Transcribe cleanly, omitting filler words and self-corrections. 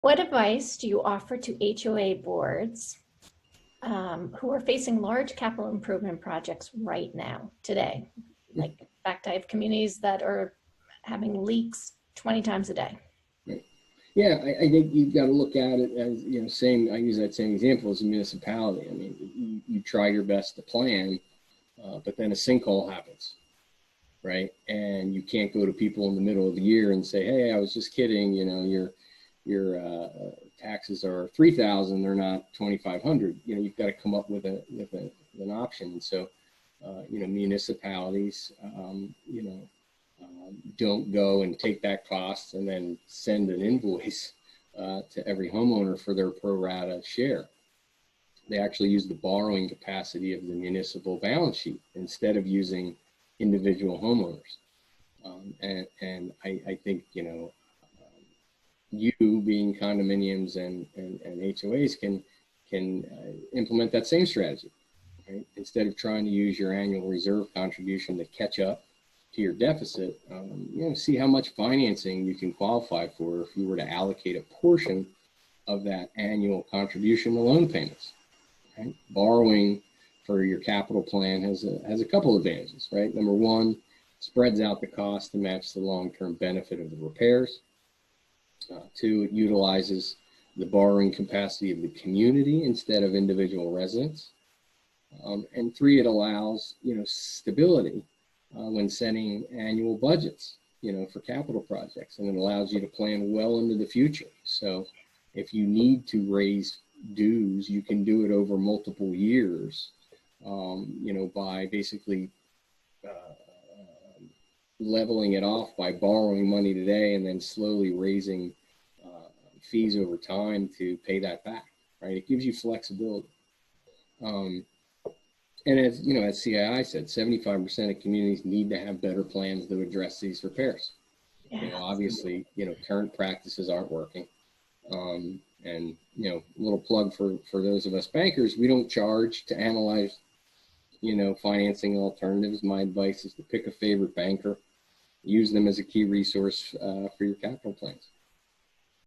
What advice do you offer to HOA boards who are facing large capital improvement projects right now, today? Like, in fact, I have communities that are having leaks 20 times a day. Right. Yeah, I think you've got to look at it as, same, I use that same example as a municipality. I mean, you try your best to plan, but then a sinkhole happens, right? And you can't go to people in the middle of the year and say, hey, I was just kidding, your taxes are 3,000, they're not 2,500. You've got to come up with an option. And so, municipalities, don't go and take that cost and then send an invoice to every homeowner for their pro rata share. They actually use the borrowing capacity of the municipal balance sheet instead of using individual homeowners. And I think, you being condominiums and HOAs can implement that same strategy, right? Instead of trying to use your annual reserve contribution to catch up to your deficit, see how much financing you can qualify for if you were to allocate a portion of that annual contribution to loan payments. Right? Borrowing for your capital plan has a couple of advantages, right? Number one, spreads out the cost to match the long-term benefit of the repairs. Two, it utilizes the borrowing capacity of the community instead of individual residents. And three, it allows, stability when setting annual budgets, for capital projects, and it allows you to plan well into the future. So if you need to raise dues, you can do it over multiple years, by basically leveling it off by borrowing money today and then slowly raising fees over time to pay that back, right? It gives you flexibility. And as as CII said, 75% of communities need to have better plans to address these repairs. Yeah. Obviously, current practices aren't working. And a little plug for those of us bankers, we don't charge to analyze, financing alternatives. My advice is to pick a favorite banker, use them as a key resource for your capital plans.